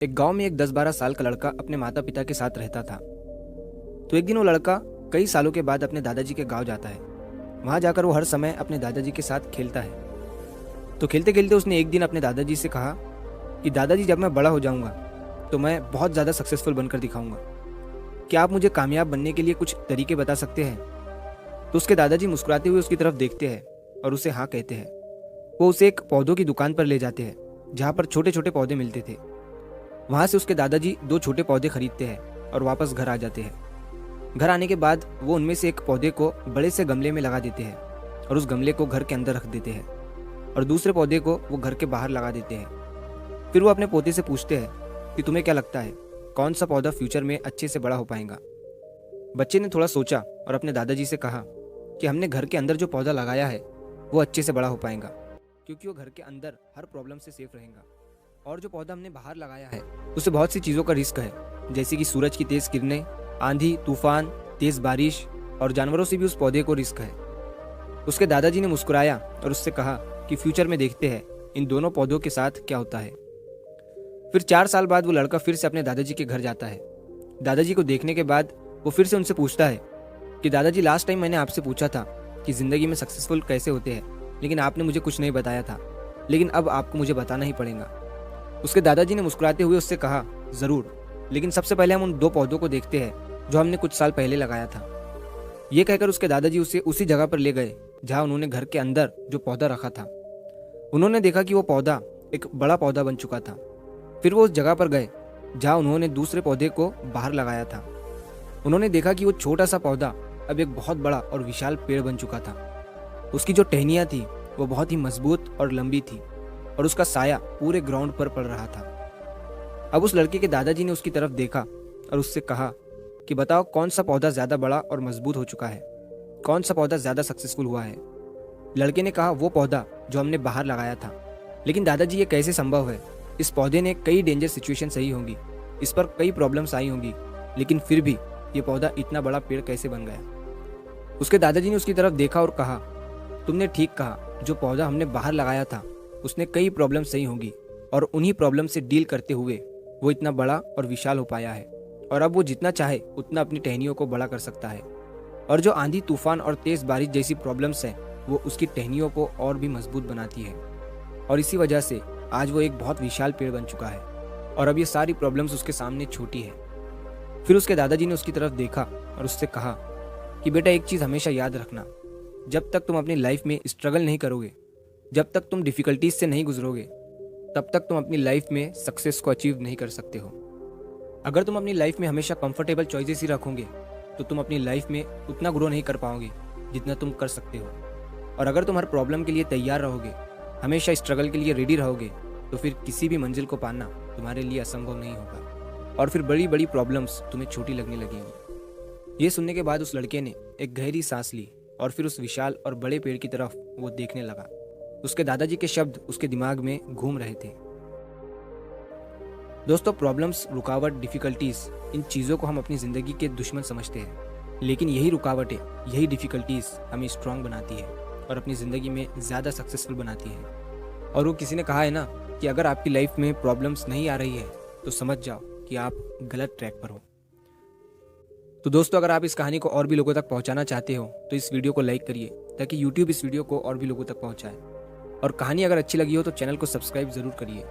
एक गांव में एक 10-12 साल का लड़का अपने माता पिता के साथ रहता था। तो एक दिन वो लड़का कई सालों के बाद अपने दादाजी के गांव जाता है। वहां जाकर वो हर समय अपने दादाजी के साथ खेलता है। तो खेलते खेलते उसने एक दिन अपने दादाजी से कहा कि दादाजी, जब मैं बड़ा हो जाऊंगा तो मैं बहुत ज़्यादा सक्सेसफुल बनकर दिखाऊंगा। क्या आप मुझे कामयाब बनने के लिए कुछ तरीके बता सकते हैं? तो उसके दादाजी मुस्कुराते हुए उसकी तरफ देखते हैं और उसे हाँ कहते हैं। वो उसे एक पौधों की दुकान पर ले जाते हैं जहाँ पर छोटे छोटे पौधे मिलते थे। वहां से उसके दादाजी 2 छोटे पौधे खरीदते हैं और वापस घर आ जाते हैं। घर आने के बाद वो उनमें से एक पौधे को बड़े से गमले में लगा देते हैं और उस गमले को घर के अंदर रख देते हैं और दूसरे पौधे को वो घर के बाहर लगा देते हैं। फिर वो अपने पोते से पूछते हैं कि तुम्हें क्या लगता है, कौन सा पौधा फ्यूचर में अच्छे से बड़ा हो पाएगा? बच्चे ने थोड़ा सोचा और अपने दादाजी से कहा कि हमने घर के अंदर जो पौधा लगाया है वो अच्छे से बड़ा हो पाएगा, क्योंकि वो घर के अंदर हर प्रॉब्लम से सेफ रहेगा। और जो पौधा हमने बाहर लगाया है उसे बहुत सी चीज़ों का रिस्क है, जैसे कि सूरज की तेज किरणें, आंधी तूफान, तेज बारिश और जानवरों से भी उस पौधे को रिस्क है। उसके दादाजी ने मुस्कुराया और उससे कहा कि फ्यूचर में देखते हैं इन दोनों पौधों के साथ क्या होता है। फिर 4 साल बाद वो लड़का फिर से अपने दादाजी के घर जाता है। दादाजी को देखने के बाद वो फिर से उनसे पूछता है कि दादाजी, लास्ट टाइम मैंने आपसे पूछा था कि ज़िंदगी में सक्सेसफुल कैसे होते हैं, लेकिन आपने मुझे कुछ नहीं बताया था, लेकिन अब आपको मुझे बताना ही पड़ेगा। उसके दादाजी ने मुस्कुराते हुए उससे कहा, ज़रूर, लेकिन सबसे पहले हम उन 2 पौधों को देखते हैं जो हमने कुछ साल पहले लगाया था। ये कहकर उसके दादाजी उसे उसी जगह पर ले गए जहाँ उन्होंने घर के अंदर जो पौधा रखा था। उन्होंने देखा कि वो पौधा एक बड़ा पौधा बन चुका था। फिर वो उस जगह पर गए जहाँ उन्होंने दूसरे पौधे को बाहर लगाया था। उन्होंने देखा कि वो छोटा सा पौधा अब एक बहुत बड़ा और विशाल पेड़ बन चुका था। उसकी जो टहनियाँ थी वो बहुत ही मजबूत और लंबी थी और उसका साया पूरे ग्राउंड पर पड़ रहा था। अब उस लड़के के दादाजी ने उसकी तरफ देखा और उससे कहा कि बताओ, कौन सा पौधा ज्यादा बड़ा और मजबूत हो चुका है, कौन सा पौधा ज्यादा सक्सेसफुल हुआ है? लड़के ने कहा, वो पौधा जो हमने बाहर लगाया था। लेकिन दादाजी, ये कैसे संभव है? इस पौधे ने कई डेंजर सिचुएशन सही होंगी, इस पर कई प्रॉब्लम्स आई होंगी, लेकिन फिर भी ये पौधा इतना बड़ा पेड़ कैसे बन गया? उसके दादाजी ने उसकी तरफ देखा और कहा, तुमने ठीक कहा, जो पौधा हमने बाहर लगाया था उसने कई प्रॉब्लम सही होंगी और उन्हीं प्रॉब्लम से डील करते हुए वो इतना बड़ा और विशाल हो पाया है। और अब वो जितना चाहे उतना अपनी टहनियों को बड़ा कर सकता है। और जो आंधी तूफान और तेज बारिश जैसी प्रॉब्लम्स हैं वो उसकी टहनियों को और भी मजबूत बनाती है। और इसी वजह से आज वो एक बहुत विशाल पेड़ बन चुका है और अब ये सारी प्रॉब्लम्स उसके सामने छोटी है। फिर उसके दादाजी ने उसकी तरफ देखा और उससे कहा कि बेटा, एक चीज़ हमेशा याद रखना, जब तक तुम अपनी लाइफ में स्ट्रगल नहीं करोगे, जब तक तुम डिफ़िकल्टीज से नहीं गुजरोगे, तब तक तुम अपनी लाइफ में सक्सेस को अचीव नहीं कर सकते हो। अगर तुम अपनी लाइफ में हमेशा कंफर्टेबल चॉइसेस ही रखोगे तो तुम अपनी लाइफ में उतना ग्रो नहीं कर पाओगे जितना तुम कर सकते हो। और अगर तुम हर प्रॉब्लम के लिए तैयार रहोगे, हमेशा स्ट्रगल के लिए रेडी रहोगे, तो फिर किसी भी मंजिल को पाना तुम्हारे लिए असंभव नहीं होगा और फिर बड़ी बड़ी प्रॉब्लम्स तुम्हें छोटी लगने लगेंगी। ये सुनने के बाद उस लड़के ने एक गहरी सांस ली और फिर उस विशाल और बड़े पेड़ की तरफ वो देखने लगा। उसके दादाजी के शब्द उसके दिमाग में घूम रहे थे। दोस्तों, प्रॉब्लम्स, रुकावट, डिफ़िकल्टीज, इन चीज़ों को हम अपनी ज़िंदगी के दुश्मन समझते हैं, लेकिन यही रुकावटें, यही डिफ़िकल्टीज हमें स्ट्रांग बनाती है और अपनी ज़िंदगी में ज़्यादा सक्सेसफुल बनाती है। और वो किसी ने कहा है ना कि अगर आपकी लाइफ में प्रॉब्लम्स नहीं आ रही है तो समझ जाओ कि आप गलत ट्रैक पर हो। तो दोस्तों, अगर आप इस कहानी को और भी लोगों तक पहुंचाना चाहते हो तो इस वीडियो को लाइक करिए ताकि यूट्यूब इस वीडियो को और भी लोगों तक पहुंचाए। और कहानी अगर अच्छी लगी हो तो चैनल को सब्सक्राइब ज़रूर करिए।